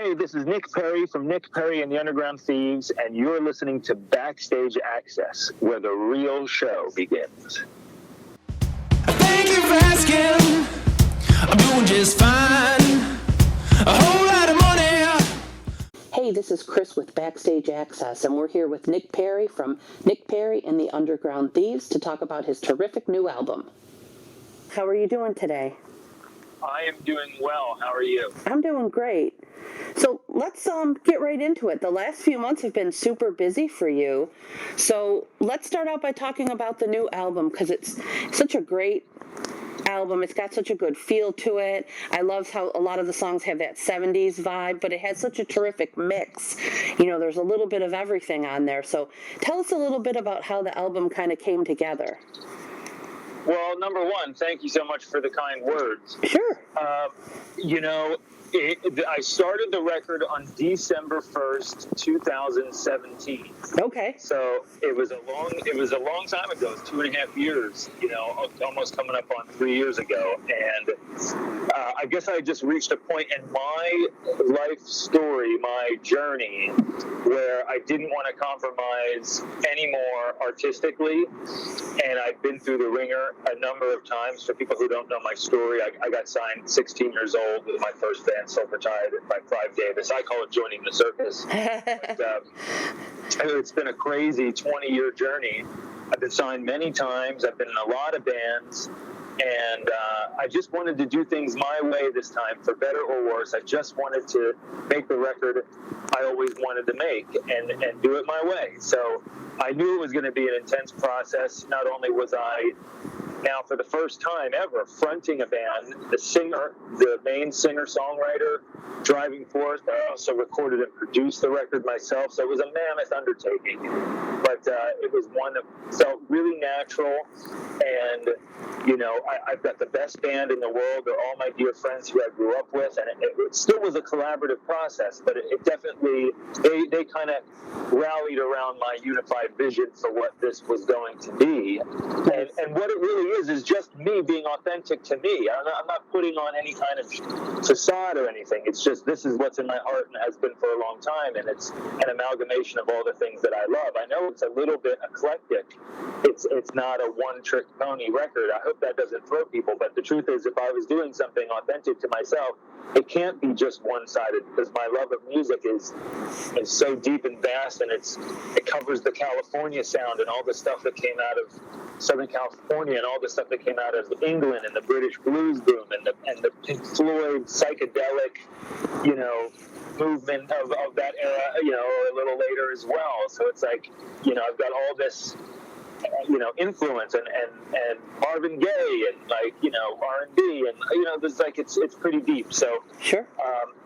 Hey, this is Nick Perri from Nick Perri and the Underground Thieves, and you're listening to Backstage Access, where the real show begins. Thank you for asking. I'm doing just fine. A whole lot of money. Hey, this is Chris with Backstage Access, and we're here with Nick Perri from Nick Perri and the Underground Thieves to talk about his terrific new album. How are you doing today? I am doing well. How are you? I'm doing great. So let's get right into it. The last few months have been super busy for you. So let's start out by talking about the new album, because it's such a great album. It's got such a good feel to it. I love how a lot of the songs have that 70s vibe, but it has such a terrific mix. You know, there's a little bit of everything on there. So tell us a little bit about how the album kind of came together. Well, number one, thank you so much for the kind words. Sure. I started the record on December 1st, 2017. Okay. So it was a long time ago. It was 2.5 years, almost coming up on 3 years ago. And I guess I just reached a point in my life story, my journey, where I didn't want to compromise anymore artistically. And I've been through the ringer a number of times. For people who don't know my story, I got signed 16 years old with my first band, Silver Tide, by Clive Davis. I call it joining the circus. But, it's been a crazy 20-year journey. I've been signed many times. I've been in a lot of bands. And I just wanted to do things my way this time, for better or worse. I just wanted to make the record I always wanted to make and do it my way. So I knew it was going to be an intense process. Not only was I now, for the first time ever, fronting a band, the main singer-songwriter, driving force. I also recorded and produced the record myself, so it was a mammoth undertaking. But it was one that felt really natural, and, I've got the best band in the world. They're all my dear friends who I grew up with, and it still was a collaborative process, but it definitely, they kind of rallied around my unified vision for what this was going to be. And what it really is just me being authentic to me. I'm not putting on any kind of facade or anything. It's just, this is what's in my heart and has been for a long time, and it's an amalgamation of all the things that I love. I know it's a little bit eclectic. It's not a one-trick pony record. I hope that doesn't throw people, but the truth is, if I was doing something authentic to myself, it can't be just one-sided, because my love of music is so deep and vast, and it covers the California sound and all the stuff that came out of Southern California and all the stuff that came out of England and the British blues boom and the Pink Floyd psychedelic, movement of that era, or a little later as well. So it's like, I've got all this, influence and Marvin Gaye and R&B and there's it's pretty deep. So sure.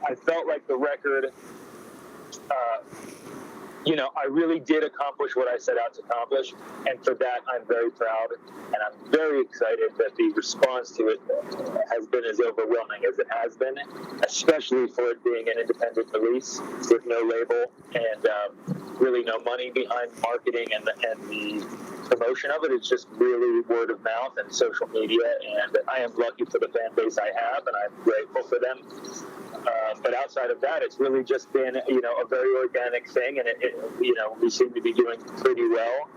I felt like the record, I really did accomplish what I set out to accomplish, and for that I'm very proud, and I'm very excited that the response to it has been as overwhelming as it has been, especially for it being an independent release with no label and really no money behind marketing and the promotion of it. It's just really word of mouth and social media, and I am lucky for the fan base I have, and I'm grateful for them. But outside of that, it's really just been, a very organic thing, and we seem to be doing pretty well,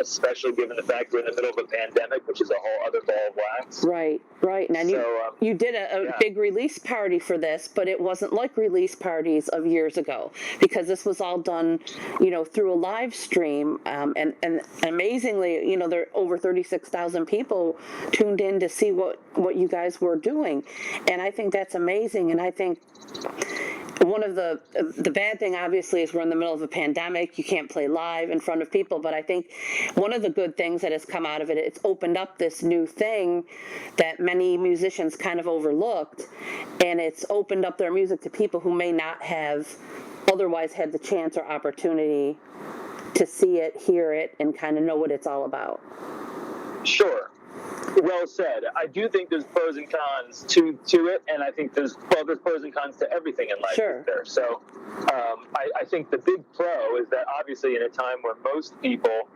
especially given the fact we're in the middle of a pandemic, which is a whole other ball of wax. Right. And you did a big release party for this, but it wasn't like release parties of years ago, because this was all done, through a live stream, and amazingly, there are over 36,000 people tuned in to see what you guys were doing, and I think that's amazing. And I think one of the bad thing, obviously, is we're in the middle of a pandemic. You can't play live in front of people. But I think one of the good things that has come out of it, it's opened up this new thing that many musicians kind of overlooked. And it's opened up their music to people who may not have otherwise had the chance or opportunity to see it, hear it, and kind of know what it's all about. Sure. Well said. I do think there's pros and cons to it, and I think there's pros and cons to everything in life. Sure. There. So I think the big pro is that obviously in a time where most people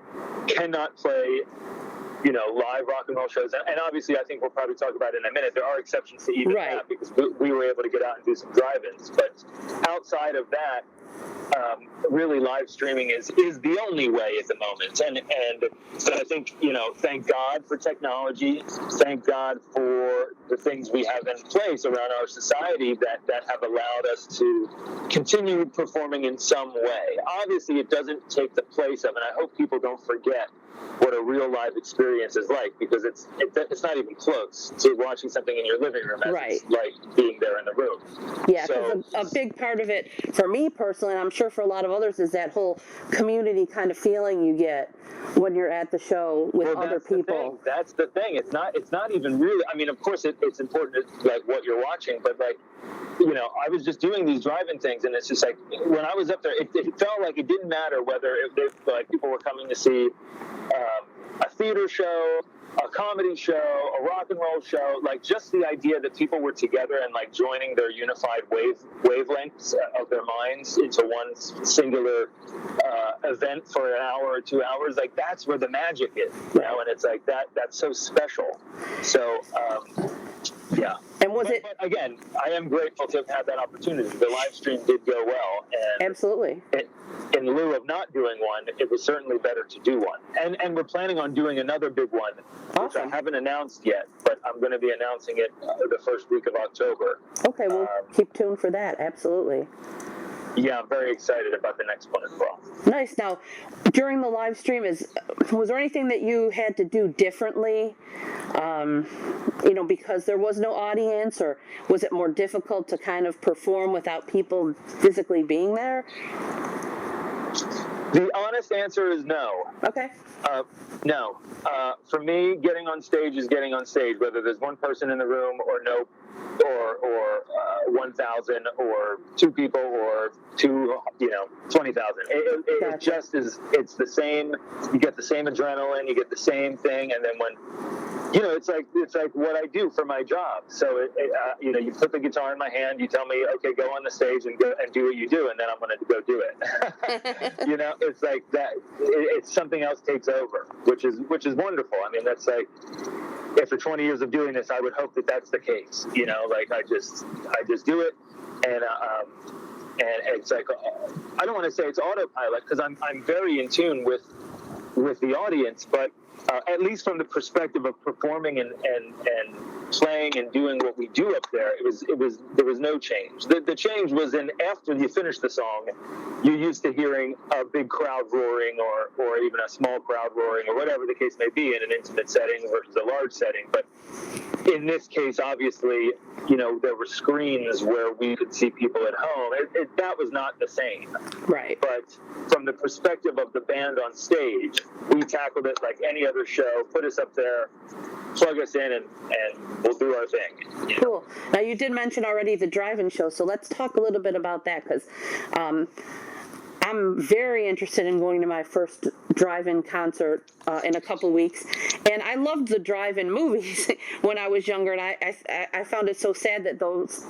cannot play live rock and roll shows, and obviously I think we'll probably talk about it in a minute, there are exceptions to even that, because we were able to get out and do some drive-ins, but outside of that, really live streaming is the only way at the moment. And so I think, thank God for technology, thank God for the things we have in place around our society that have allowed us to continue performing in some way. Obviously, it doesn't take the place of, and I hope people don't forget what a real live experience is like, because it's not even close to watching something in your living room as right. It's like being there in the room. Yeah, because a big part of it, for me personally, and I'm sure for a lot of others, is that whole community kind of feeling you get when you're at the show with other people. That's the thing. It's not even really, I mean, of course it's important to, like, what you're watching, but like, I was just doing these drive-in things, and it's just like, when I was up there, it felt like it didn't matter whether like people were coming to see a theater show, a comedy show, a rock and roll show, like just the idea that people were together and like joining their unified wavelengths of their minds into one singular event for an hour or 2 hours, like that's where the magic is, and it's like that's so special. So, yeah. And but again, I am grateful to have had that opportunity. The live stream did go well. And absolutely. In lieu of not doing one, it was certainly better to do one. And we're planning on doing another big one, which I haven't announced yet, but I'm going to be announcing it the first week of October. Okay, well, keep tuned for that. Absolutely. Yeah, I'm very excited about the next one as well. Nice. Now, during the live stream, was there anything that you had to do differently, because there was no audience, or was it more difficult to kind of perform without people physically being there? The honest answer is no. Okay. No. For me, getting on stage is getting on stage, whether there's one person in the room or no, or 1,000 or two people or 20,000. It just is. It's the same. You get the same adrenaline. You get the same thing, and then when. It's like what I do for my job. So you put the guitar in my hand, you tell me, okay, go on the stage and go and do what you do, and then I'm going to go do it. It's like that. It's something else takes over, which is wonderful. I mean, that's like, after 20 years of doing this, I would hope that that's the case. Like I just do it, and it's like, I don't want to say it's autopilot, because I'm very in tune with the audience, but. At least from the perspective of performing and playing and doing what we do up there, there was no change. The change was in after you finish the song, you're used to hearing a big crowd roaring or even a small crowd roaring or whatever the case may be in an intimate setting versus a large setting. But in this case, obviously, there were screens where we could see people at home. That was not the same. Right. But from the perspective of the band on stage, we tackled it like any other show, put us up there, plug us in, and we'll do our thing. Cool. Now, you did mention already the drive-in show, so let's talk a little bit about that, because I'm very interested in going to my first drive-in concert in a couple weeks, and I loved the drive-in movies when I was younger, and I found it so sad that those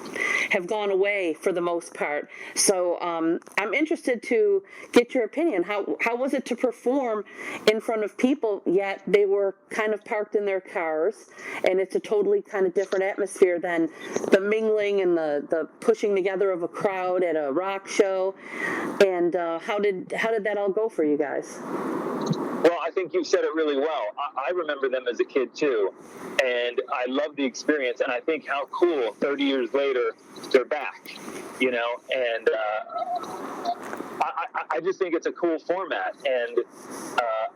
have gone away for the most part. So I'm interested to get your opinion. How was it to perform in front of people, yet they were kind of parked in their cars, and it's a totally kind of different atmosphere than the mingling and the pushing together of a crowd at a rock show. And how did that all go for you guys? Well, I think you said it really well. I remember them as a kid too, and I love the experience. And I think how cool 30 years later they're back, and I just think it's a cool format, and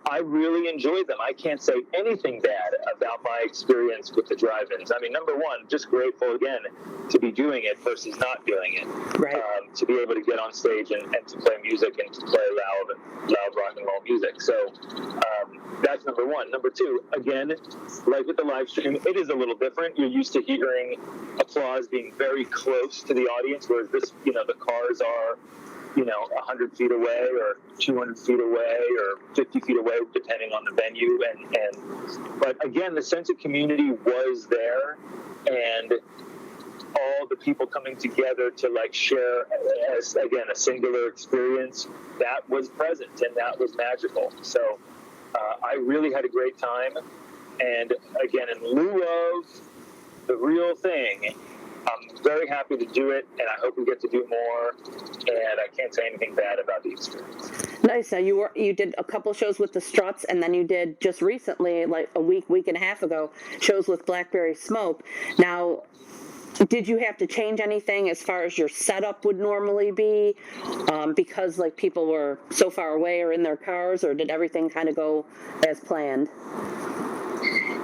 I really enjoyed them. I can't say anything bad about my experience with the drive-ins. I mean, number one, just grateful again to be doing it versus not doing it. Right. To be able to get on stage and to play music and to play loud rock and roll music. So that's number one. Number two, again, like with the live stream, it is a little different. You're used to hearing applause being very close to the audience, whereas this, the cars are 100 feet away or 200 feet away or 50 feet away, depending on the venue. But again, the sense of community was there, and all the people coming together to like share as, again, a singular experience, that was present and that was magical. So I really had a great time. And again, in lieu of the real thing, I'm very happy to do it, and I hope we get to do more. And I can't say anything bad about the experience. Nice. Now you did a couple shows with the Struts, and then you did just recently, like a week and a half ago, shows with Blackberry Smoke. Now, did you have to change anything as far as your setup would normally be, because like people were so far away or in their cars, or did everything kind of go as planned?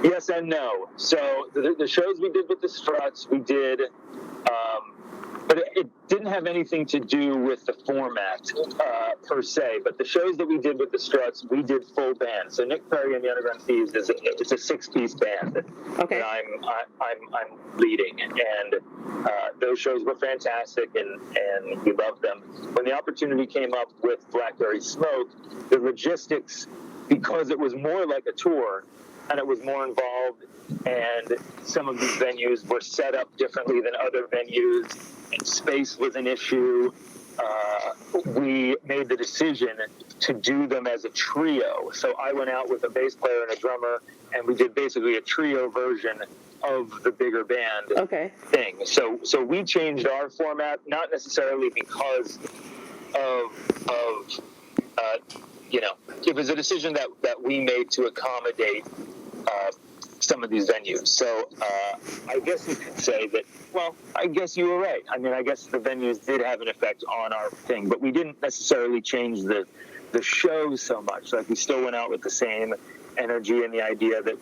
Yes and no. So the shows we did with the Struts, we did, but it didn't have anything to do with the format per se. But the shows that we did with the Struts, we did full band. So Nick Perri and the Underground Thieves it's a 6-piece band. Okay. That I'm leading, and those shows were fantastic, and we loved them. When the opportunity came up with Blackberry Smoke, the logistics, because it was more like a tour, and it was more involved, and some of these venues were set up differently than other venues, and space was an issue. We made the decision to do them as a trio. So I went out with a bass player and a drummer, and we did basically a trio version of the bigger band thing. So we changed our format, not necessarily because of it was a decision that we made to accommodate some of these venues. So I guess you could say that, well, I guess you were right. I mean, I guess the venues did have an effect on our thing, but we didn't necessarily change the show so much. Like, we still went out with the same energy and the idea that,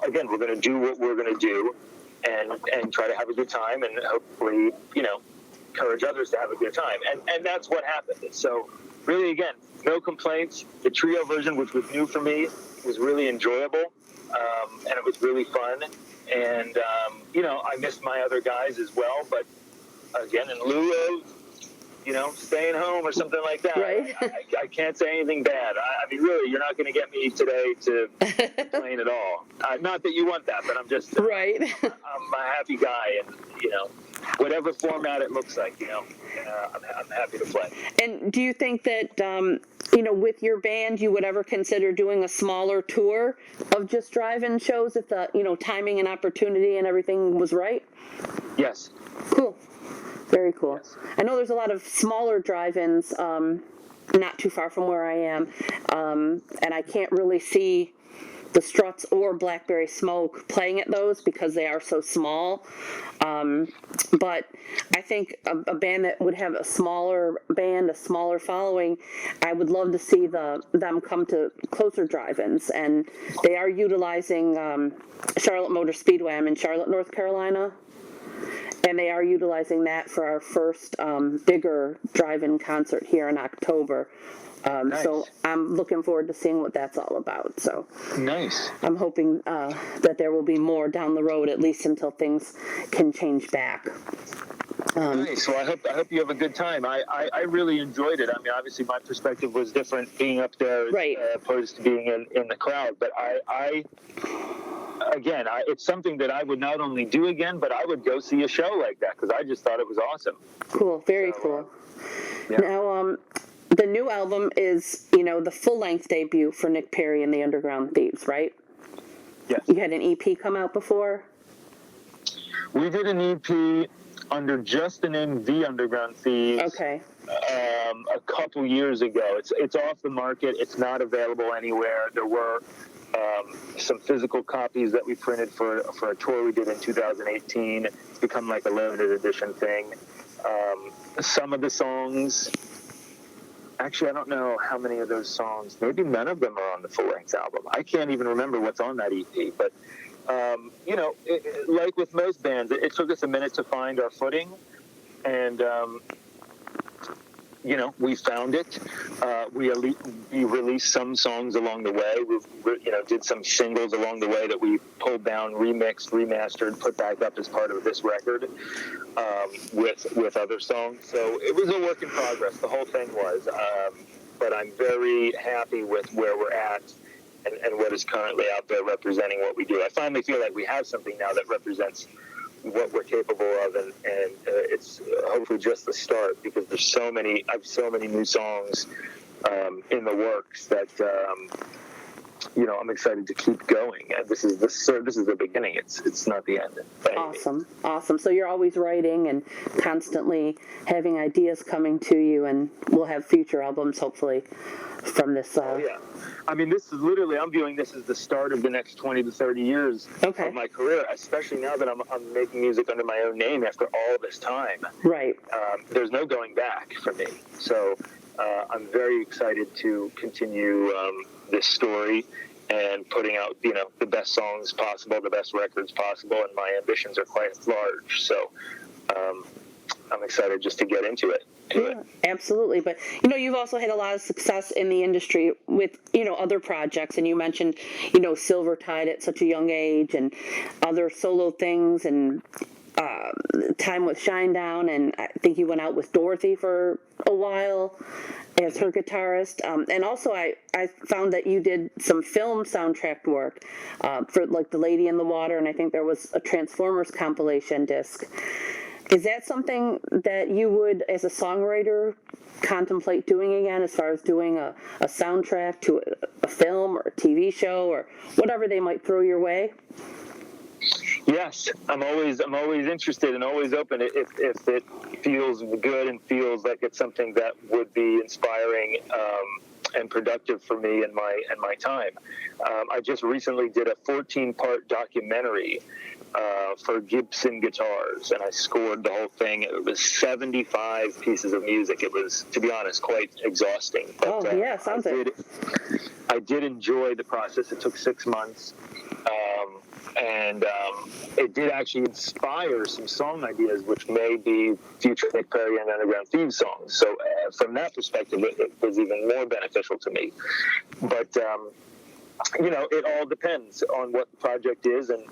again, we're going to do what we're going to do and try to have a good time, and hopefully, encourage others to have a good time. And that's what happened. So really, again, no complaints. The trio version, which was new for me, was really enjoyable, and it was really fun. And, I missed my other guys as well. But, again, in lieu of, staying home or something like that, right. I can't say anything bad. I mean, really, you're not going to get me today to complain at all. Not that you want that, but I'm just right. I'm a happy guy, and, whatever format it looks like, I'm happy to play. And do you think that, with your band, you would ever consider doing a smaller tour of just drive-in shows if the, timing and opportunity and everything was right? Yes. Cool. Very cool. Yes. I know there's a lot of smaller drive-ins not too far from where I am, and I can't really see the Struts or Blackberry Smoke playing at those because they are so small. But I think a band that would have a smaller band, a smaller following, I would love to see them come to closer drive-ins. And they are utilizing Charlotte Motor Speedway. I'm in Charlotte, North Carolina. And they are utilizing that for our first bigger drive-in concert here in October. Nice. So I'm looking forward to seeing what that's all about. So nice. I'm hoping that there will be more down the road, at least until things can change back. Nice. Well, I hope you have a good time. I really enjoyed it. I mean, obviously my perspective was different being up there right. Opposed to being in the crowd. But again, it's something that I would not only do again, but I would go see a show like that because I just thought it was awesome. Cool. Very cool. Yeah. Now, the new album is, the full-length debut for Nick Perri and the Underground Thieves, right? Yes. You had an EP come out before? We did an EP under just the name The Underground Thieves. Okay. A couple years ago. It's off the market. It's not available anywhere. There were some physical copies that we printed for a tour we did in 2018. It's become like a limited edition thing. Some of the songs... Actually, I don't know how many of those songs. Maybe none of them are on the full-length album. I can't even remember what's on that EP. But, like with most bands, it took us a minute to find our footing. And, we found it. We released some songs along the way. We did some singles along the way that we pulled down, remixed, remastered, put back up as part of this record with other songs. So it was a work in progress. The whole thing was. But I'm very happy with where we're at and what is currently out there representing what we do. I finally feel like we have something now that represents what we're capable of, and it's hopefully just the start because I have so many new songs in the works that I'm excited to keep going. And this is the beginning. It's not the end. Awesome. So you're always writing and constantly having ideas coming to you, and we'll have future albums hopefully from this. Yeah. I mean, this is literally, I'm viewing this as the start of the next 20 to 30 years of my career, especially now that I'm making music under my own name after all this time. Right. There's no going back for me. So I'm very excited to continue this story and putting out, the best songs possible, the best records possible, and my ambitions are quite large. So I'm excited just to get into it. Absolutely. But, you've also had a lot of success in the industry with, other projects. And you mentioned, Silvertide at such a young age and other solo things and time with Shinedown. And I think you went out with Dorothy for a while as her guitarist. And also I found that you did some film soundtrack work for like The Lady in the Water. And I think there was a Transformers compilation disc. Is that something that you would, as a songwriter, contemplate doing again, as far as doing a soundtrack to a film or a TV show or whatever they might throw your way? Yes, I'm always interested and always open if it feels good and feels like it's something that would be inspiring and productive for me and my time. I just recently did a 14-part documentary for Gibson guitars, and I scored the whole thing. It was 75 pieces of music. It was, to be honest, quite exhausting. But, sounds it. I did enjoy the process. It took 6 months, and it did actually inspire some song ideas, which may be future Nick Perri and Underground Thieves songs. So from that perspective, it was even more beneficial to me. But, it all depends on what the project is and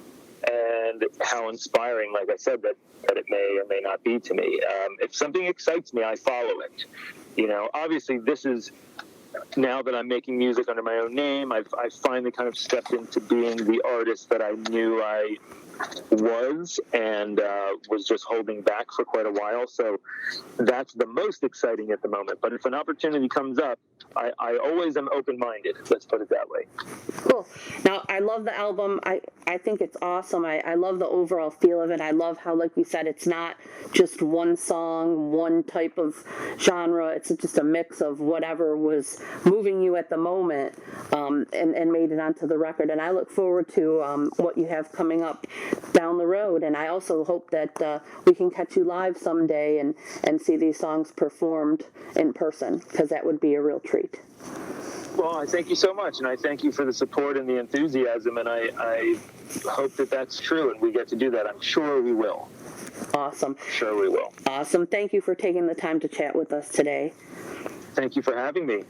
how inspiring, like I said, that it may or may not be to me. If something excites me, I follow it. Obviously this is, now that I'm making music under my own name, I finally kind of stepped into being the artist that I knew I was and was just holding back for quite a while. So that's the most exciting at the moment. But if an opportunity comes up, I always am open-minded. Let's put it that way. Cool. Now, I love the album. I think it's awesome. I love the overall feel of it. I love how, like you said, it's not just one song, one type of genre. It's just a mix of whatever was moving you at the moment and made it onto the record. And I look forward to what you have coming up down the road. And I also hope that we can catch you live someday and see these songs performed in person, because that would be a real treat. Well, I thank you so much, and I thank you for the support and the enthusiasm, and I hope that that's true, and we get to do that. I'm sure we will. Awesome. Sure we will. Awesome. Thank you for taking the time to chat with us today. Thank you for having me.